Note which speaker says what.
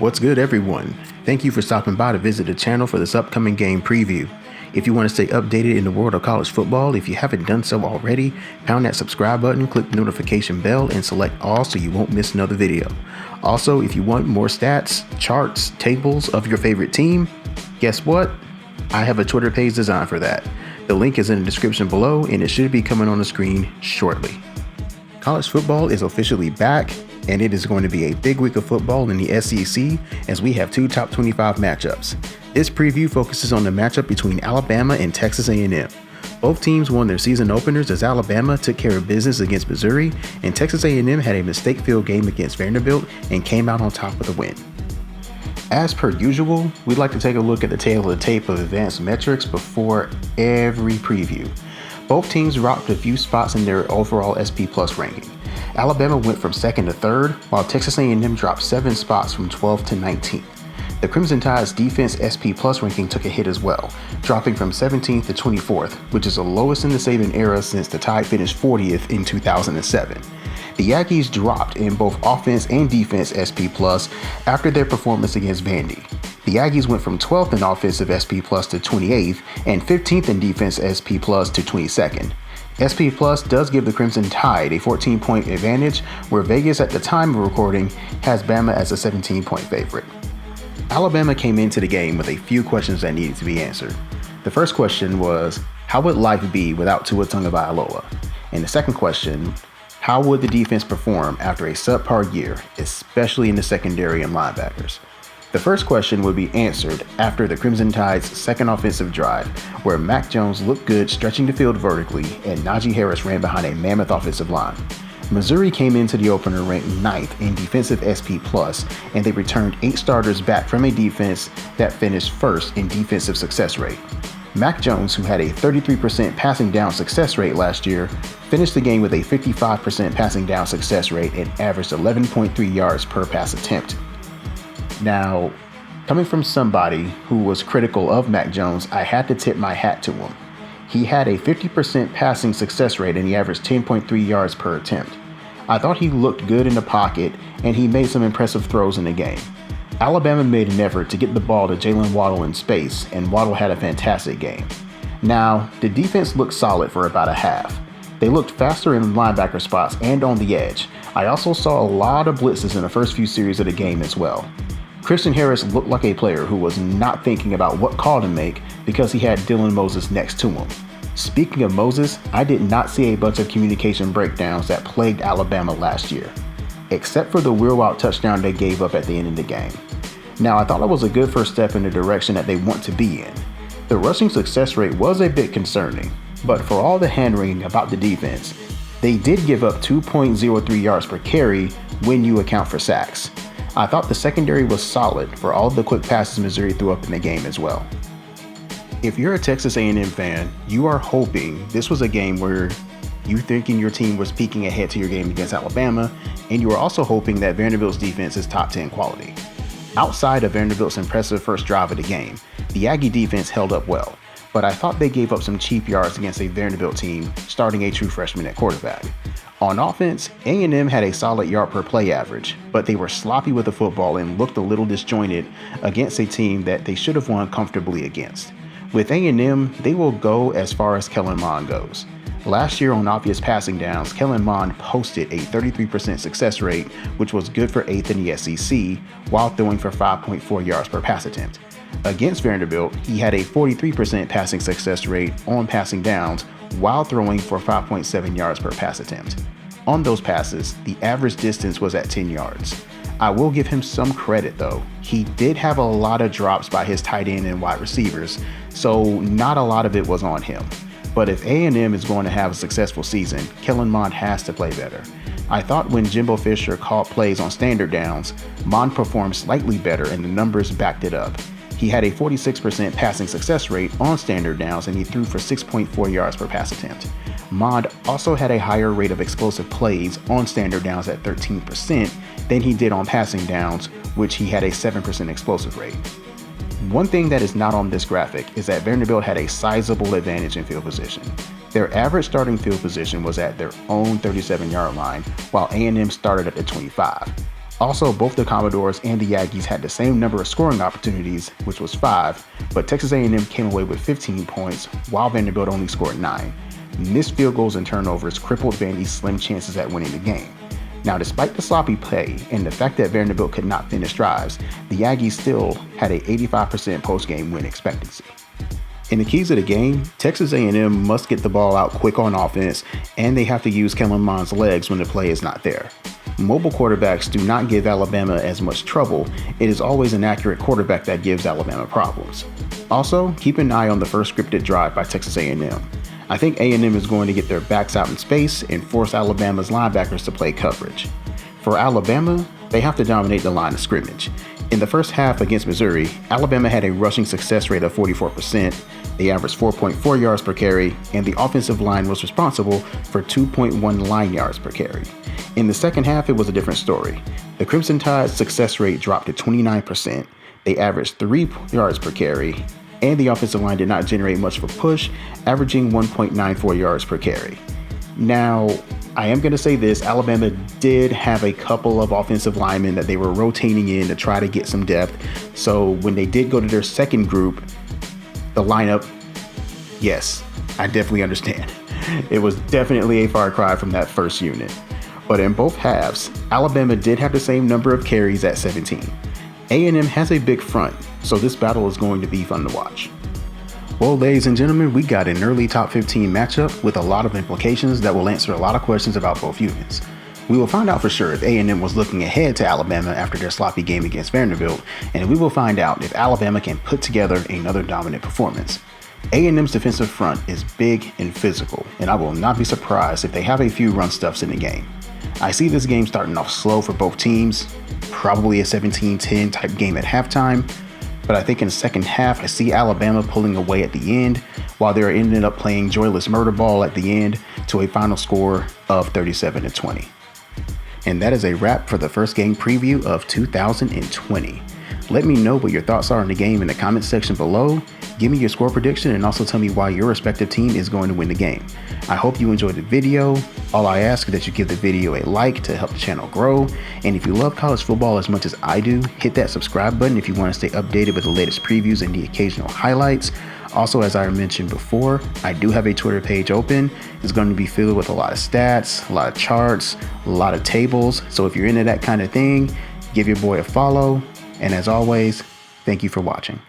Speaker 1: What's good, everyone? Thank you for stopping by to visit the channel for this upcoming game preview. If you want to stay updated in the world of college football, if you haven't done so already, pound that subscribe button, click the notification bell, and select all so you won't miss another video. Also, if you want more stats, charts, tables of your favorite team, guess what? I have a Twitter page designed for that. The link is in the description below, and it should be coming on the screen shortly. College football is officially back, and it is going to be a big week of football in the SEC as we have two top 25 matchups. This preview focuses on the matchup between Alabama and Texas A&M. Both teams won their season openers as Alabama took care of business against Missouri, and Texas A&M had a mistake-filled game against Vanderbilt and came out on top with a win. As per usual, we'd like to take a look at the tail of the tape of advanced metrics before every preview. Both teams dropped a few spots in their overall SP Plus ranking. Alabama went from 2nd to 3rd, while Texas A&M dropped 7 spots from 12th to 19th. The Crimson Tide's defense SP Plus ranking took a hit as well, dropping from 17th to 24th, which is the lowest in the Saban era since the Tide finished 40th in 2007. The Aggies dropped in both offense and defense SP Plus after their performance against Vandy. The Aggies went from 12th in offensive SP Plus to 28th and 15th in defense SP Plus to 22nd. SP Plus does give the Crimson Tide a 14-point advantage, where Vegas at the time of recording has Bama as a 17-point favorite. Alabama came into the game with a few questions that needed to be answered. The first question was, how would life be without Tua Tagovailoa? And the second question, how would the defense perform after a subpar year, especially in the secondary and linebackers? The first question would be answered after the Crimson Tide's second offensive drive, where Mac Jones looked good stretching the field vertically and Najee Harris ran behind a mammoth offensive line. Missouri came into the opener ranked 9th in defensive SP Plus, and they returned 8 starters back from a defense that finished 1st in defensive success rate. Mac Jones, who had a 33% passing down success rate last year, finished the game with a 55% passing down success rate and averaged 11.3 yards per pass attempt. Now, coming from somebody who was critical of Mac Jones, I had to tip my hat to him. He had a 50% passing success rate and he averaged 10.3 yards per attempt. I thought he looked good in the pocket and he made some impressive throws in the game. Alabama made an effort to get the ball to Jalen Waddle in space, and Waddle had a fantastic game. Now, the defense looked solid for about a half. They looked faster in linebacker spots and on the edge. I also saw a lot of blitzes in the first few series of the game as well. Christian Harris looked like a player who was not thinking about what call to make because he had Dylan Moses next to him. Speaking of Moses, I did not see a bunch of communication breakdowns that plagued Alabama last year, except for the wheel out touchdown they gave up at the end of the game. Now, I thought it was a good first step in the direction that they want to be in. The rushing success rate was a bit concerning, but for all the hand-wringing about the defense, they did give up 2.03 yards per carry when you account for sacks. I thought the secondary was solid for all the quick passes Missouri threw up in the game as well. If you're a Texas A&M fan, you are hoping this was a game where you thinking your team was peeking ahead to your game against Alabama, and you are also hoping that Vanderbilt's defense is top 10 quality. Outside of Vanderbilt's impressive first drive of the game, the Aggie defense held up well, but I thought they gave up some cheap yards against a Vanderbilt team starting a true freshman at quarterback. On offense, A&M had a solid yard per play average, but they were sloppy with the football and looked a little disjointed against a team that they should have won comfortably against. With A&M, they will go as far as Kellen Mond goes. Last year on obvious passing downs, Kellen Mond posted a 33% success rate, which was good for 8th in the SEC, while throwing for 5.4 yards per pass attempt. Against Vanderbilt, he had a 43% passing success rate on passing downs, while throwing for 5.7 yards per pass attempt. On those passes, the average distance was at 10 yards. I will give him some credit though. He did have a lot of drops by his tight end and wide receivers, so not a lot of it was on him. But if A&M is going to have a successful season, Kellen Mond has to play better. I thought when Jimbo Fisher called plays on standard downs, Mond performed slightly better and the numbers backed it up. He had a 46% passing success rate on standard downs and he threw for 6.4 yards per pass attempt. Mond also had a higher rate of explosive plays on standard downs at 13% than he did on passing downs, which he had a 7% explosive rate. One thing that is not on this graphic is that Vanderbilt had a sizable advantage in field position. Their average starting field position was at their own 37-yard line, while A&M started at the 25. Also, both the Commodores and the Aggies had the same number of scoring opportunities, which was 5, but Texas A&M came away with 15 points, while Vanderbilt only scored 9. Missed field goals and turnovers crippled Vandy's slim chances at winning the game. Now, despite the sloppy play and the fact that Vanderbilt could not finish drives, the Aggies still had a 85% post-game win expectancy. In the keys of the game, Texas A&M must get the ball out quick on offense, and they have to use Kellen Mond's legs when the play is not there. Mobile quarterbacks do not give Alabama as much trouble. It is always an accurate quarterback that gives Alabama problems. Also, keep an eye on the first scripted drive by Texas A&M. I think A&M is going to get their backs out in space and force Alabama's linebackers to play coverage. For Alabama, they have to dominate the line of scrimmage. In the first half against Missouri, Alabama had a rushing success rate of 44%. They averaged 4.4 yards per carry, and the offensive line was responsible for 2.1 line yards per carry. In the second half, it was a different story. The Crimson Tide's success rate dropped to 29%. They averaged 3 yards per carry, and the offensive line did not generate much of a push, averaging 1.94 yards per carry. Now, I am going to say this, Alabama did have a couple of offensive linemen that they were rotating in to try to get some depth. So when they did go to their second group, the lineup, yes, I definitely understand. It was definitely a far cry from that first unit. But in both halves, Alabama did have the same number of carries at 17. A&M has a big front, so this battle is going to be fun to watch. Well, ladies and gentlemen, we got an early top 15 matchup with a lot of implications that will answer a lot of questions about both units. We will find out for sure if A&M was looking ahead to Alabama after their sloppy game against Vanderbilt, and we will find out if Alabama can put together another dominant performance. A&M's defensive front is big and physical, and I will not be surprised if they have a few run stuffs in the game. I see this game starting off slow for both teams, probably a 17-10 type game at halftime, but I think in the second half, I see Alabama pulling away at the end, while they're ending up playing joyless murder ball at the end to a final score of 37-20. And that is a wrap for the first game preview of 2020. Let me know what your thoughts are on the game in the comments section below. Give me your score prediction and also tell me why your respective team is going to win the game. I hope you enjoyed the video. All I ask is that you give the video a like to help the channel grow. And if you love college football as much as I do, hit that subscribe button if you want to stay updated with the latest previews and the occasional highlights. Also, as I mentioned before, I do have a Twitter page open. It's going to be filled with a lot of stats, a lot of charts, a lot of tables. So if you're into that kind of thing, give your boy a follow. And as always, thank you for watching.